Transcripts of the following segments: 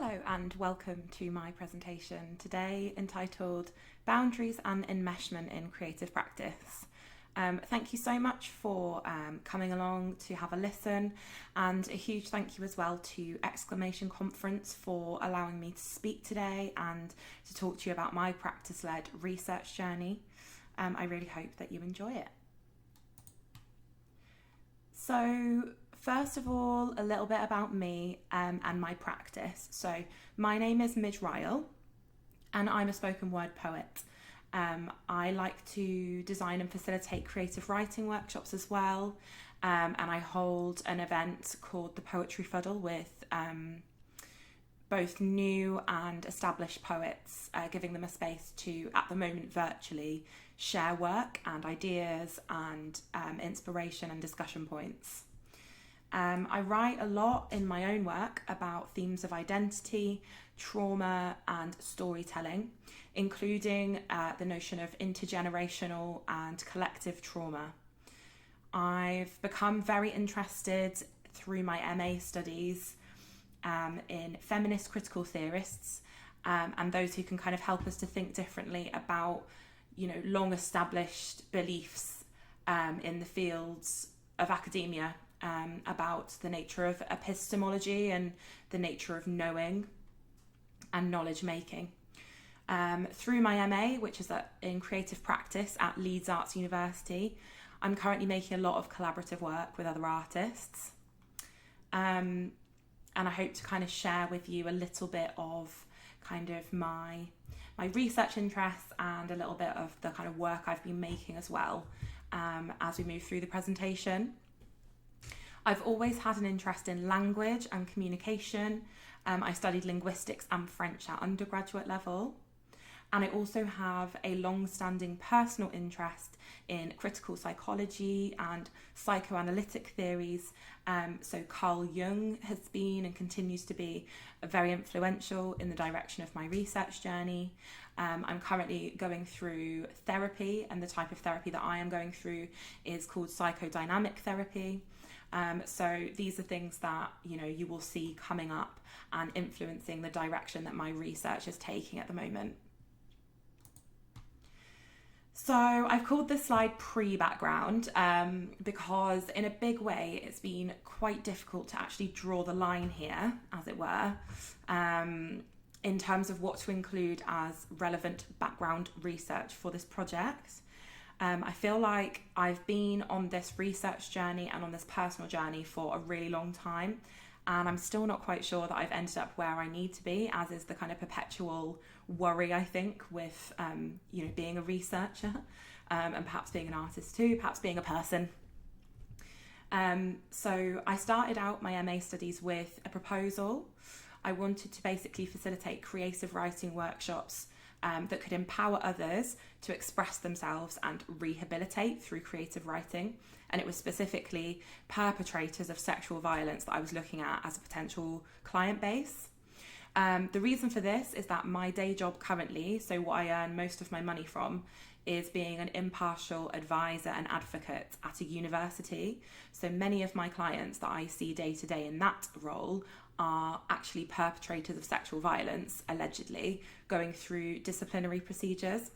Hello and welcome to my presentation today entitled Boundaries and Enmeshment in Creative Practice. Thank you so much for coming along to have a listen, and a huge thank you as well to Exclamation Conference for allowing me to speak today and to talk to you about my practice-led research journey. I really hope that you enjoy it. So, first of all, a little bit about me and my practice. So my name is Midge Ryall and I'm a spoken word poet. I like to design and facilitate creative writing workshops as well. And I hold an event called the Poetry Fuddle with both new and established poets, giving them a space to, at the moment virtually, share work and ideas and inspiration and discussion points. I write a lot in my own work about themes of identity, trauma and storytelling, including the notion of intergenerational and collective trauma. I've become very interested through my MA studies in feminist critical theorists and those who can kind of help us to think differently about, long established beliefs in the fields of academia. About the nature of epistemology and the nature of knowing and knowledge making. Through my MA, which is in creative practice at Leeds Arts University, I'm currently making a lot of collaborative work with other artists. And I hope to kind of share with you a little bit of kind of my research interests and a little bit of the kind of work I've been making as well as we move through the presentation. I've always had an interest in language and communication. I studied linguistics and French at undergraduate level. And I also have a long-standing personal interest in critical psychology and psychoanalytic theories. So Carl Jung has been and continues to be very influential in the direction of my research journey. I'm currently going through therapy, and the type of therapy that I am going through is called psychodynamic therapy. So these are things that, you will see coming up and influencing the direction that my research is taking at the moment. So I've called this slide pre-background because in a big way it's been quite difficult to actually draw the line here, as it were, in terms of what to include as relevant background research for this project. I feel like I've been on this research journey and on this personal journey for a really long time, and I'm still not quite sure that I've ended up where I need to be, as is the kind of perpetual worry, I think, with being a researcher and perhaps being an artist too, perhaps being a person. So I started out my MA studies with a proposal. I wanted to basically facilitate creative writing workshops that could empower others to express themselves and rehabilitate through creative writing. And it was specifically perpetrators of sexual violence that I was looking at as a potential client base. The reason for this is that my day job currently, so what I earn most of my money from, is being an impartial advisor and advocate at a university. So many of my clients that I see day to day in that role are actually perpetrators of sexual violence, allegedly, going through disciplinary procedures.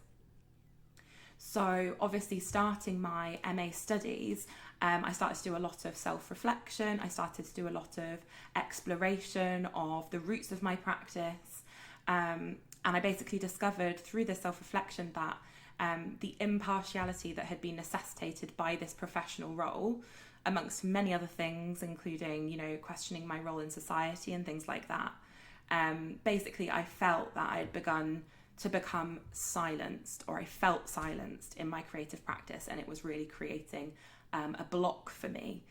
So obviously starting my MA studies, I started to do a lot of self-reflection. I started to do a lot of exploration of the roots of my practice. And I basically discovered through this self-reflection that the impartiality that had been necessitated by this professional role, amongst many other things, including, questioning my role in society and things like that. Basically, I felt that I had begun to become silenced, or I felt silenced in my creative practice, and it was really creating a block for me.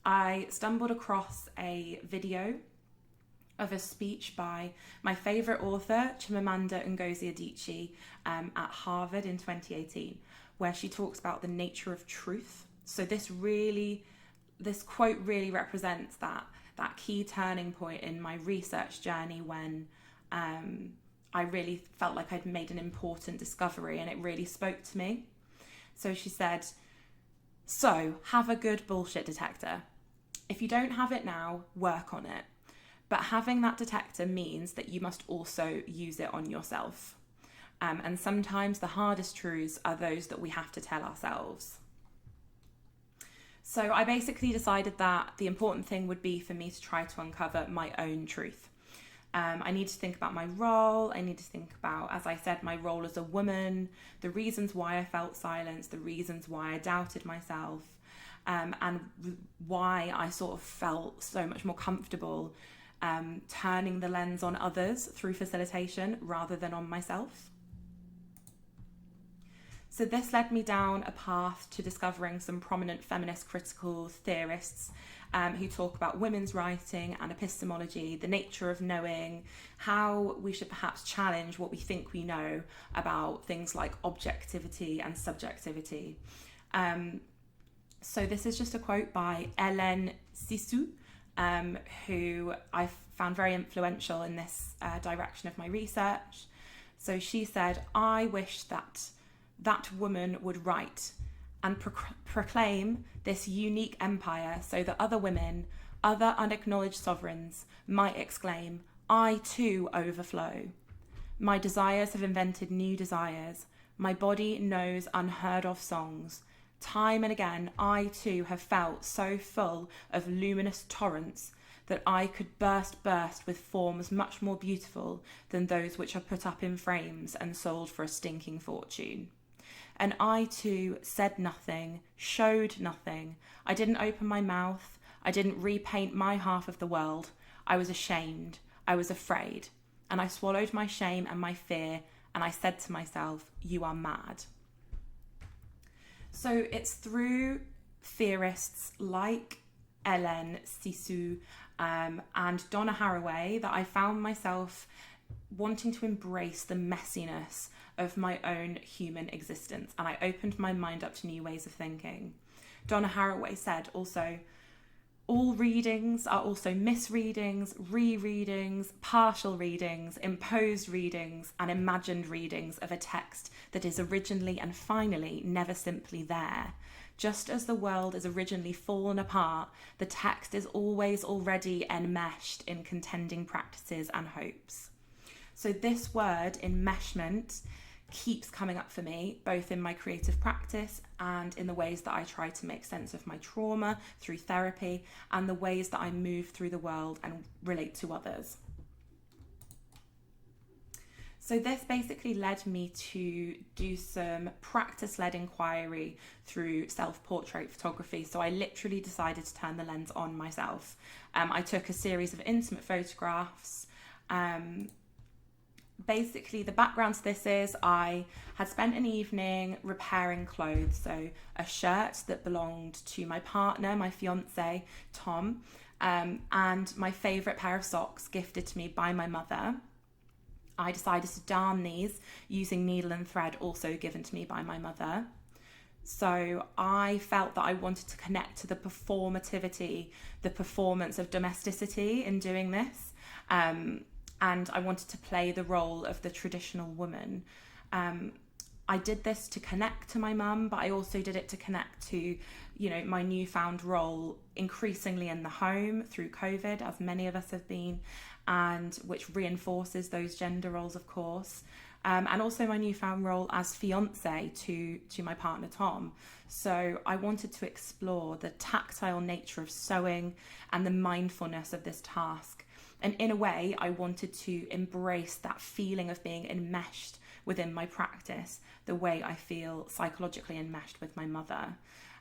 I stumbled across a video of a speech by my favourite author, Chimamanda Ngozi Adichie, at Harvard in 2018, where she talks about the nature of truth. So this quote really represents that key turning point in my research journey when I really felt like I'd made an important discovery, and it really spoke to me. So she said, "So, have a good bullshit detector. If you don't have it now, work on it. But having that detector means that you must also use it on yourself. And sometimes the hardest truths are those that we have to tell ourselves. So I basically decided that the important thing would be for me to try to uncover my own truth. I need to think about my role. I need to think about, as I said, my role as a woman, the reasons why I felt silence, the reasons why I doubted myself, and why I sort of felt so much more comfortable turning the lens on others through facilitation rather than on myself. So this led me down a path to discovering some prominent feminist critical theorists who talk about women's writing and epistemology, the nature of knowing, how we should perhaps challenge what we think we know about things like objectivity and subjectivity. So this is just a quote by Hélène Cixous, who I found very influential in this direction of my research. So she said, "I wish that woman would write and proclaim this unique empire so that other women, other unacknowledged sovereigns might exclaim, 'I too overflow. My desires have invented new desires. My body knows unheard of songs. Time and again, I too have felt so full of luminous torrents that I could burst with forms much more beautiful than those which are put up in frames and sold for a stinking fortune. And I too said nothing, showed nothing. I didn't open my mouth. I didn't repaint my half of the world. I was ashamed. I was afraid. And I swallowed my shame and my fear, and I said to myself, you are mad.'" So it's through theorists like Hélène Cixous and Donna Haraway that I found myself wanting to embrace the messiness of my own human existence, and I opened my mind up to new ways of thinking. Donna Haraway said also, "All readings are also misreadings, rereadings, partial readings, imposed readings, and imagined readings of a text that is originally and finally never simply there. Just as the world is originally fallen apart, the text is always already enmeshed in contending practices and hopes." So this word, enmeshment, keeps coming up for me, both in my creative practice and in the ways that I try to make sense of my trauma through therapy and the ways that I move through the world and relate to others. So this basically led me to do some practice-led inquiry through self-portrait photography. So I literally decided to turn the lens on myself. I took a series of intimate photographs. Basically, the background to this is I had spent an evening repairing clothes, so a shirt that belonged to my partner, my fiance, Tom, and my favourite pair of socks gifted to me by my mother. I decided to darn these using needle and thread also given to me by my mother. So I felt that I wanted to connect to the performativity, the performance of domesticity in doing this. And I wanted to play the role of the traditional woman. I did this to connect to my mum, but I also did it to connect to, my newfound role increasingly in the home through COVID, as many of us have been, and which reinforces those gender roles, of course. And also my newfound role as fiance to my partner, Tom. So I wanted to explore the tactile nature of sewing and the mindfulness of this task. And in a way, I wanted to embrace that feeling of being enmeshed within my practice, the way I feel psychologically enmeshed with my mother.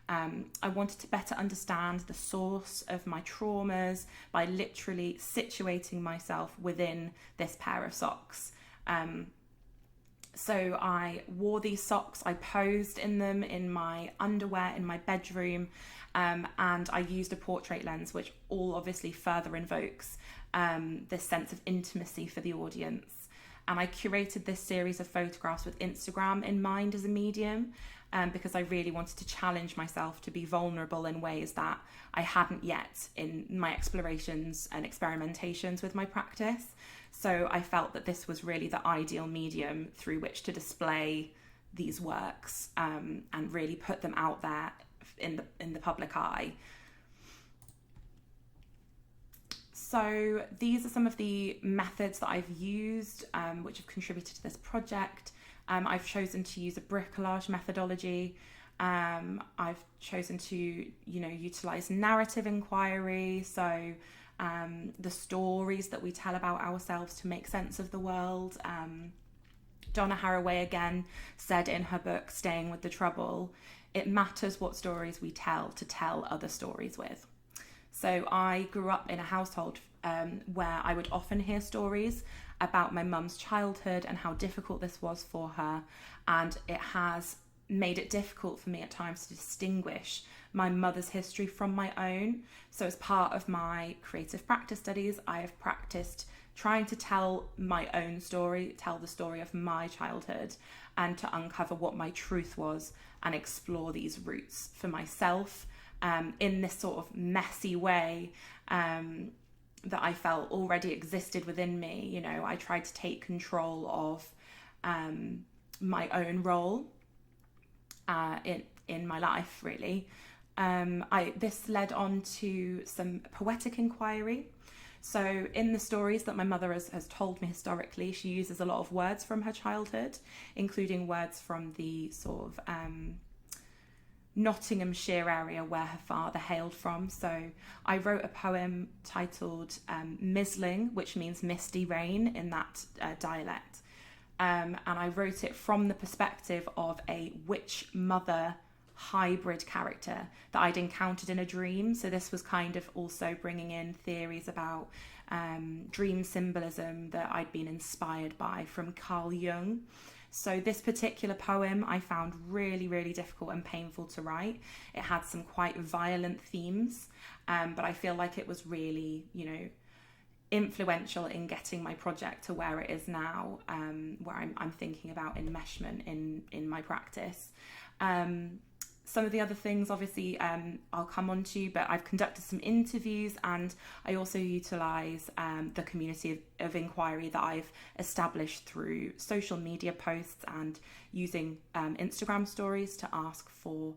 I wanted to better understand the source of my traumas by literally situating myself within this pair of socks. So I wore these socks, I posed in them in my underwear in my bedroom, and I used a portrait lens, which all obviously further invokes this sense of intimacy for the audience. And I curated this series of photographs with Instagram in mind as a medium, because I really wanted to challenge myself to be vulnerable in ways that I hadn't yet in my explorations and experimentations with my practice. So I felt that this was really the ideal medium through which to display these works and really put them out there in the public eye. So these are some of the methods that I've used, which have contributed to this project. I've chosen to use a bricolage methodology. I've chosen to, utilize narrative inquiry. So the stories that we tell about ourselves to make sense of the world. Donna Haraway again said in her book, Staying with the Trouble, it matters what stories we tell to tell other stories with. So I grew up in a household where I would often hear stories about my mum's childhood and how difficult this was for her. And it has made it difficult for me at times to distinguish my mother's history from my own. So as part of my creative practice studies, I have practiced trying to tell my own story, tell the story of my childhood, and to uncover what my truth was and explore these roots for myself in this sort of messy way that I felt already existed within me. I tried to take control of my own role in my life, really. This led on to some poetic inquiry. So in the stories that my mother has told me historically, she uses a lot of words from her childhood, including words from the sort of Nottinghamshire area where her father hailed from. So I wrote a poem titled Misling, which means misty rain in that dialect. And I wrote it from the perspective of a witch mother hybrid character that I'd encountered in a dream. So this was kind of also bringing in theories about dream symbolism that I'd been inspired by from Carl Jung. So this particular poem I found really, really difficult and painful to write. It had some quite violent themes, but I feel like it was really, influential in getting my project to where it is now, where I'm thinking about enmeshment in my practice. Some of the other things, obviously, I'll come on to, but I've conducted some interviews, and I also utilise the community of inquiry that I've established through social media posts and using Instagram stories to ask for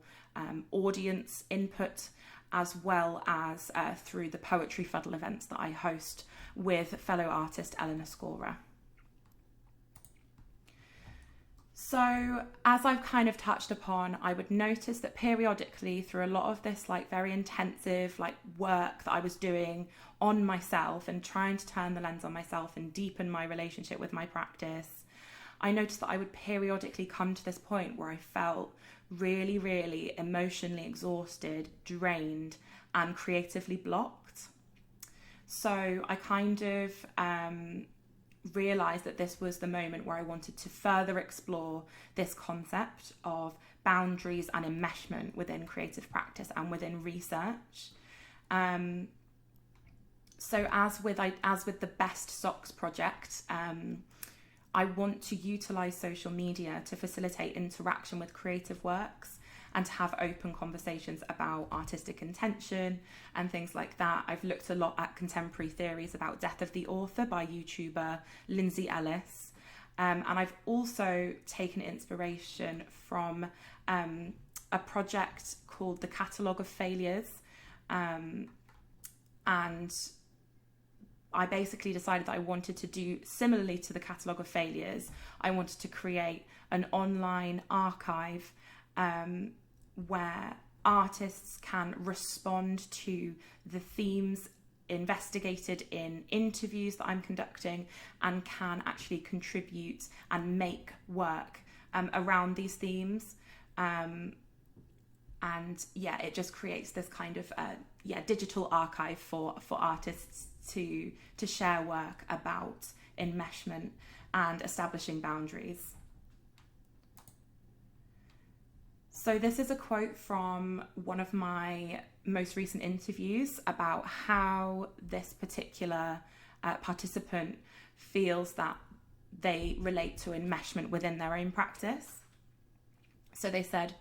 audience input, as well as through the Poetry Fuddle events that I host with fellow artist Eleanor Scorer. So as I've kind of touched upon, I would notice that periodically through a lot of this very intensive work that I was doing on myself and trying to turn the lens on myself and deepen my relationship with my practice, I noticed that I would periodically come to this point where I felt really, really emotionally exhausted, drained, and creatively blocked. So I kind of realised that this was the moment where I wanted to further explore this concept of boundaries and enmeshment within creative practice and within research. So as with the Best Socks project, I want to utilise social media to facilitate interaction with creative works and to have open conversations about artistic intention and things like that. I've looked a lot at contemporary theories about death of the author by YouTuber Lindsay Ellis. And I've also taken inspiration from a project called the Catalogue of Failures. And I basically decided that I wanted to do similarly to the Catalogue of Failures. I wanted to create an online archive where artists can respond to the themes investigated in interviews that I'm conducting and can actually contribute and make work around these themes. And it just creates this kind of digital archive for artists to share work about enmeshment and establishing boundaries. So this is a quote from one of my most recent interviews about how this particular participant feels that they relate to enmeshment within their own practice. So they said,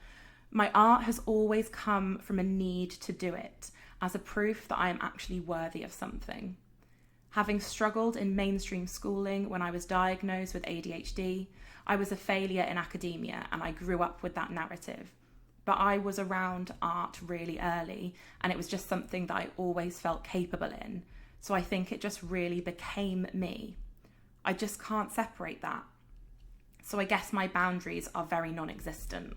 "My art has always come from a need to do it, as a proof that I am actually worthy of something. Having struggled in mainstream schooling when I was diagnosed with ADHD, I was a failure in academia and I grew up with that narrative. But I was around art really early and it was just something that I always felt capable in. So I think it just really became me. I just can't separate that. So I guess my boundaries are very non-existent.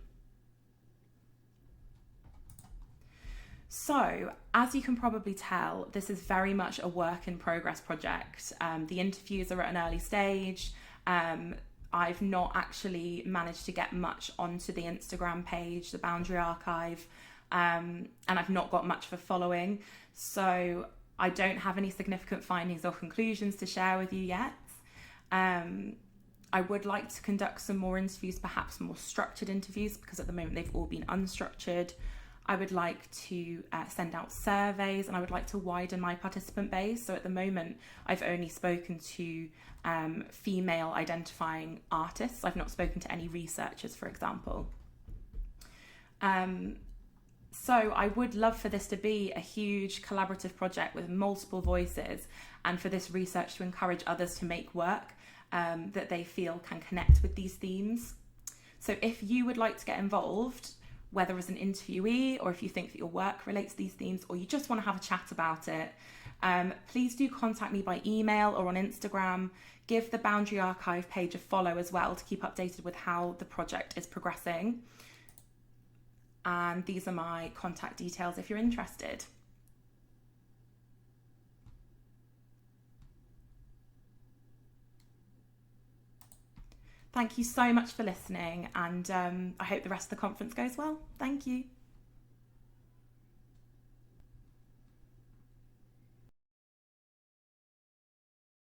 So, as you can probably tell, this is very much a work in progress project. The interviews are at an early stage. I've not actually managed to get much onto the Instagram page, the Boundary Archive, and I've not got much for following. So I don't have any significant findings or conclusions to share with you yet. I would like to conduct some more interviews, perhaps more structured interviews, because at the moment they've all been unstructured. I would like to send out surveys, and I would like to widen my participant base. So at the moment, I've only spoken to female identifying artists. I've not spoken to any researchers, for example. So I would love for this to be a huge collaborative project with multiple voices, and for this research to encourage others to make work that they feel can connect with these themes. So if you would like to get involved, whether as an interviewee or if you think that your work relates to these themes, or you just want to have a chat about it, please do contact me by email or on Instagram. Give the Boundary Archive page a follow as well to keep updated with how the project is progressing. And these are my contact details if you're interested. Thank you so much for listening, and I hope the rest of the conference goes well. Thank you.